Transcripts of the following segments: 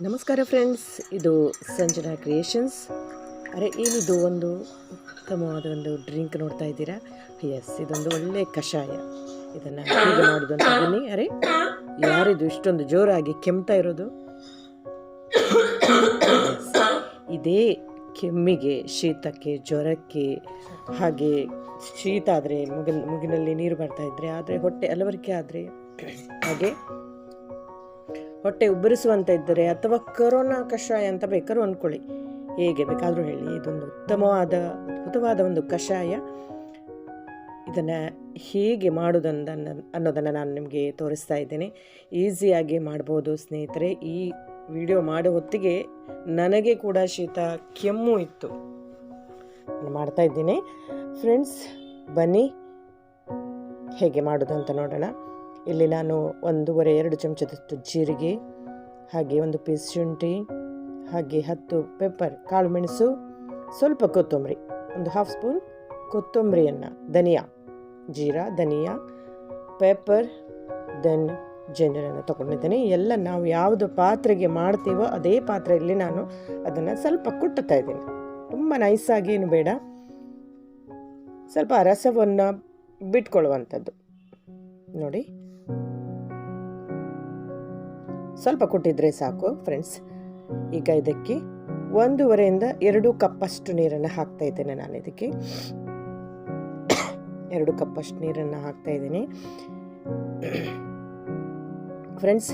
ನಮಸ್ಕಾರ ಫ್ರೆಂಡ್ಸ್, ಇದು ಸಂಜನಾ ಕ್ರಿಯೇಷನ್ಸ್. ಅರೆ ಏನಿದು ಒಂದು ಉತ್ತಮವಾದ ಒಂದು ಡ್ರಿಂಕ್ ನೋಡ್ತಾ ಇದ್ದೀರಾ? ಎಸ್, ಇದೊಂದು ಒಳ್ಳೆ ಕಷಾಯ. ಇದನ್ನು ಹೇಗೆ ಮಾಡೋದು ಅಂತ ಬನ್ನಿ. ಅರೆ ಯಾರಿದು ಇಷ್ಟೊಂದು ಜೋರಾಗಿ ಕೆಮ್ತಾ ಇರೋದು? ಇದೇ ಕೆಮ್ಮಿಗೆ, ಶೀತಕ್ಕೆ, ಜ್ವರಕ್ಕೆ, ಹಾಗೆ ಶೀತ ಆದರೆ ಮುಗಿನಲ್ಲಿ ನೀರು ಬರ್ತಾ ಇದ್ದರೆ, ಆದರೆ ಹೊಟ್ಟೆ ಅಲವರಿಕೆ ಆದರೆ, ಹಾಗೆ ಹೊಟ್ಟೆ ಉಬ್ಬರಿಸುವಂತ ಇದ್ದರೆ, ಅಥವಾ ಕೊರೋನಾ ಕಷಾಯ ಅಂತ ಬೇಕಾದ್ರೂ ಅಂದ್ಕೊಳ್ಳಿ, ಹೇಗೆ ಬೇಕಾದರೂ ಹೇಳಿ, ಇದೊಂದು ಅದ್ಭುತವಾದ ಒಂದು ಕಷಾಯ. ಇದನ್ನು ಹೇಗೆ ಅನ್ನೋದನ್ನು ನಾನು ನಿಮಗೆ ತೋರಿಸ್ತಾ ಇದ್ದೇನೆ. ಈಸಿಯಾಗಿ ಮಾಡ್ಬೋದು ಸ್ನೇಹಿತರೆ. ಈ ವಿಡಿಯೋ ಮಾಡೋ ಹೊತ್ತಿಗೆ ನನಗೆ ಕೂಡ ಶೀತ ಕೆಮ್ಮು ಇತ್ತು. ನಾನು ಮಾಡ್ತಾ ಇದ್ದೀನಿ ಫ್ರೆಂಡ್ಸ್. ಬನ್ನಿ ಹೇಗೆ ಮಾಡೋದು ಅಂತ ನೋಡೋಣ. ಇಲ್ಲಿ ನಾನು 1.5-2 ಚಮಚದಷ್ಟು ಜೀರಿಗೆ, ಹಾಗೆ 1 ಪೀಸ್ ಶುಂಠಿ, ಹಾಗೆ 10 ಪೆಪ್ಪರ್ ಕಾಳು ಮೆಣಸು, ಸ್ವಲ್ಪ ಕೊತ್ತಂಬರಿ, 1/2 ಸ್ಪೂನ್ ಕೊತ್ತಂಬರಿಯನ್ನು, ಜೀರಾ, ಧನಿಯಾ, ಪೆಪ್ಪರ್, ದೆನ್ ಜಿಂಜರನ್ನು ತೊಗೊಂಡಿದ್ದೇನೆ. ಎಲ್ಲ ನಾವು ಯಾವುದು ಪಾತ್ರೆಗೆ ಮಾಡ್ತೀವೋ ಅದೇ ಪಾತ್ರೆಯಲ್ಲಿ ನಾನು ಅದನ್ನು ಸ್ವಲ್ಪ ಕುಟ್ಟುತ್ತಾ ಇದ್ದೀನಿ. ತುಂಬ ನೈಸಾಗಿ ಏನು ಬೇಡ, ಸ್ವಲ್ಪ ರಸವನ್ನು ಬಿಟ್ಕೊಳ್ಳುವಂಥದ್ದು ನೋಡಿ. ಸ್ವಲ್ಪ ಕುಟ್ಟಿದ್ರೆ ಸಾಕು ಫ್ರೆಂಡ್ಸ್. ಈಗ ಇದಕ್ಕೆ 1.5-2 ಕಪ್ಪಷ್ಟು ನೀರನ್ನು ಹಾಕ್ತಾ ಇದ್ದೇನೆ. ನಾನು ಇದಕ್ಕೆ 2 ಕಪ್ಪಷ್ಟು ನೀರನ್ನು ಹಾಕ್ತಾ ಇದ್ದೀನಿ ಫ್ರೆಂಡ್ಸ್.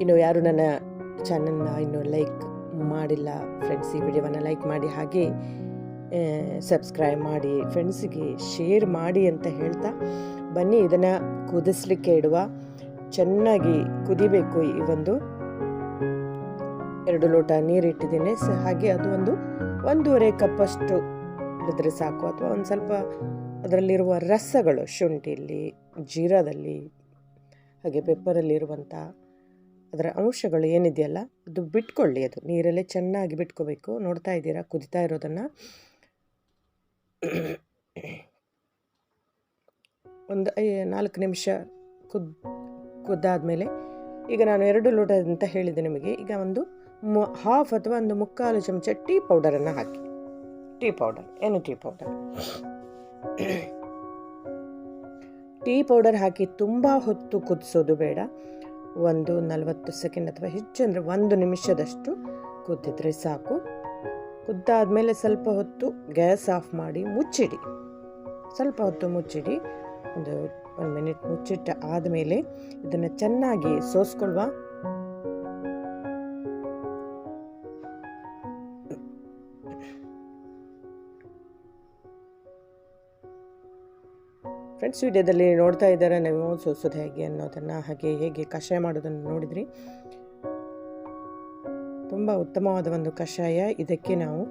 ಇನ್ನು ಯಾರು ನನ್ನ ಚಾನಲ್ನ ಇನ್ನೂ ಲೈಕ್ ಮಾಡಿಲ್ಲ ಫ್ರೆಂಡ್ಸ್, ಈ ವಿಡಿಯೋವನ್ನು ಲೈಕ್ ಮಾಡಿ, ಹಾಗೆ ಸಬ್ಸ್ಕ್ರೈಬ್ ಮಾಡಿ, ಫ್ರೆಂಡ್ಸಿಗೆ ಶೇರ್ ಮಾಡಿ ಅಂತ ಹೇಳ್ತಾ ಬನ್ನಿ. ಇದನ್ನು ಕುದಿಸ್ಲಿಕ್ಕೆ ಇಡುವ. ಚೆನ್ನಾಗಿ ಕುದಿಬೇಕು. ಈ 2 ಲೋಟ ನೀರು ಇಟ್ಟಿದ್ದೇನೆ. ಹಾಗೆ ಅದು 1.5 ಕಪ್ಪಷ್ಟು ಇಳಿದ್ರೆ ಸಾಕು, ಅಥವಾ ಒಂದು ಸ್ವಲ್ಪ ಅದರಲ್ಲಿರುವ ರಸಗಳು, ಶುಂಠಿಯಲ್ಲಿ, ಜೀರಾದಲ್ಲಿ, ಹಾಗೆ ಪೆಪ್ಪರಲ್ಲಿರುವಂಥ ಅದರ ಅಂಶಗಳು ಏನಿದೆಯಲ್ಲ ಅದು ಬಿಟ್ಕೊಳ್ಳಿ. ಅದು ನೀರಲ್ಲೇ ಚೆನ್ನಾಗಿ ಬಿಟ್ಕೋಬೇಕು. ನೋಡ್ತಾ ಇದ್ದೀರಾ ಕುದಿತಾ ಇರೋದನ್ನು. ಒಂದು 4 ನಿಮಿಷ ಕುದ್ದಾದ್ಮೇಲೆ, ಈಗ ನಾನು 2 ಲೋಟ ಅಂತ ಹೇಳಿದ್ದೆ ನಿಮಗೆ. ಈಗ ಒಂದು ಹಾಫ್ ಅಥವಾ 1/4 ಚಮಚ ಟೀ ಪೌಡರನ್ನು ಹಾಕಿ. ಟೀ ಪೌಡರ್ ಟೀ ಪೌಡರ್ ಹಾಕಿ ತುಂಬ ಹೊತ್ತು ಕುದಿಸೋದು ಬೇಡ. 40 ಸೆಕೆಂಡ್ ಅಥವಾ ಹೆಚ್ಚು ಅಂದರೆ 1 ನಿಮಿಷದಷ್ಟು ಕುದ್ದಿದ್ರೆ ಸಾಕು. ಕುದ್ದಾದ್ಮೇಲೆ ಸ್ವಲ್ಪ ಹೊತ್ತು ಗ್ಯಾಸ್ ಆಫ್ ಮಾಡಿ ಮುಚ್ಚಿಡಿ. ಸ್ವಲ್ಪ ಹೊತ್ತು ಮುಚ್ಚಿಡಿ, 1 ಮಿನಿಟ್ ಮುಚ್ಚಿಟ್ಟ ಆದಮೇಲೆ ಇದನ್ನು ಚೆನ್ನಾಗಿ ಸೋಸ್ಕೊಳ್ಳುವ. ಫ್ರೆಂಡ್ಸ್, ವಿಡಿಯೋದಲ್ಲಿ ನೋಡ್ತಾ ಇದ್ದಾರೆ ನೀವು ಸೋಸೋದು ಹೇಗೆ ಅನ್ನೋದನ್ನು, ಹಾಗೆ ಹೇಗೆ ಕಷಾಯ ಮಾಡೋದನ್ನು ನೋಡಿದ್ರಿ. ತುಂಬ ಉತ್ತಮವಾದ ಒಂದು ಕಷಾಯ. ಇದಕ್ಕೆ ನಾವು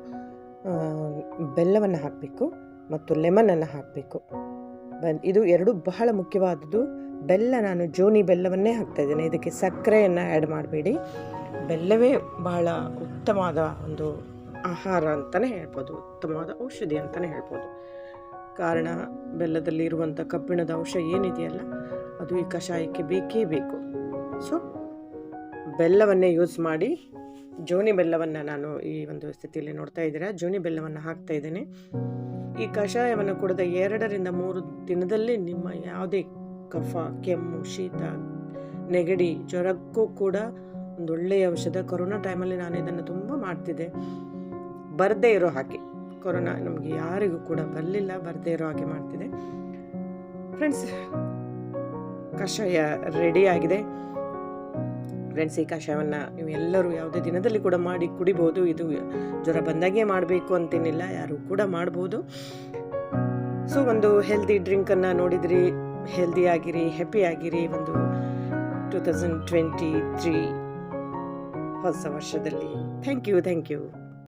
ಬೆಲ್ಲವನ್ನು ಹಾಕಬೇಕು ಮತ್ತು ಲೆಮನನ್ನು ಹಾಕಬೇಕು. ಇದು 2 ಬಹಳ ಮುಖ್ಯವಾದದ್ದು. ಬೆಲ್ಲ, ನಾನು ಜೋನಿ ಬೆಲ್ಲವನ್ನೇ ಹಾಕ್ತಾ ಇದ್ದೇನೆ. ಇದಕ್ಕೆ ಸಕ್ಕರೆಯನ್ನು ಆ್ಯಡ್ ಮಾಡಬೇಡಿ. ಬೆಲ್ಲವೇ ಬಹಳ ಉತ್ತಮವಾದ ಒಂದು ಆಹಾರ ಅಂತಲೇ ಹೇಳ್ಬೋದು, ಉತ್ತಮವಾದ ಔಷಧಿ ಅಂತಲೇ ಹೇಳ್ಬೋದು. ಕಾರಣ ಬೆಲ್ಲದಲ್ಲಿ ಇರುವಂಥ ಕಬ್ಬಿಣದ ಅಂಶ ಏನಿದೆಯಲ್ಲ ಅದು ಈ ಕಷಾಯಕ್ಕೆ ಬೇಕೇ ಬೇಕು. ಸೊ ಬೆಲ್ಲವನ್ನೇ ಯೂಸ್ ಮಾಡಿ. ಜೋನಿ ಬೆಲ್ಲವನ್ನು ನಾನು ಈ ಒಂದು ಸ್ಥಿತಿಯಲ್ಲಿ ನೋಡ್ತಾ ಇದ್ದೀರಾ, ಜೋನಿ ಬೆಲ್ಲವನ್ನು ಹಾಕ್ತಾ ಇದ್ದೇನೆ. ಈ ಕಷಾಯವನ್ನು ಕುಡಿದ 2-3 ದಿನದಲ್ಲಿ ನಿಮ್ಮ ಯಾವುದೇ ಕಫ, ಕೆಮ್ಮು, ಶೀತ, ನೆಗಡಿ, ಜ್ವರಕ್ಕೂ ಕೂಡ ಒಂದೊಳ್ಳೆಯ ಔಷಧ. ಕೊರೋನಾ ಟೈಮಲ್ಲಿ ನಾನು ಇದನ್ನು ತುಂಬ ಮಾಡ್ತಿದ್ದೆ, ಬರದೇ ಇರೋ ಹಾಗೆ. ಕೊರೋನಾ ನಮಗೆ ಯಾರಿಗೂ ಕೂಡ ಬರಲಿಲ್ಲ, ಬರದೇ ಇರೋ ಹಾಗೆ ಮಾಡ್ತಿದ್ದೆ ಫ್ರೆಂಡ್ಸ್. ಕಷಾಯ ರೆಡಿ ಆಗಿದೆ ಫ್ರೆಂಡ್ಸ್. ಈ ಕಷಾಯವನ್ನು ನೀವು ಎಲ್ಲರೂ ಯಾವುದೇ ದಿನದಲ್ಲಿ ಕೂಡ ಮಾಡಿ ಕುಡಿಬೋದು. ಇದು ಜ್ವರ ಬಂದಾಗೆ ಮಾಡಬೇಕು ಅಂತೇನಿಲ್ಲ, ಯಾರು ಕೂಡ ಮಾಡ್ಬೋದು. ಸೊ ಒಂದು ಹೆಲ್ದಿ ಡ್ರಿಂಕನ್ನು ನೋಡಿದ್ರಿ. ಹೆಲ್ದಿ ಆಗಿರಿ, ಹ್ಯಾಪಿ ಆಗಿರಿ. ಒಂದು 2023 ಹೊಸ ವರ್ಷದಲ್ಲಿ. Thank you.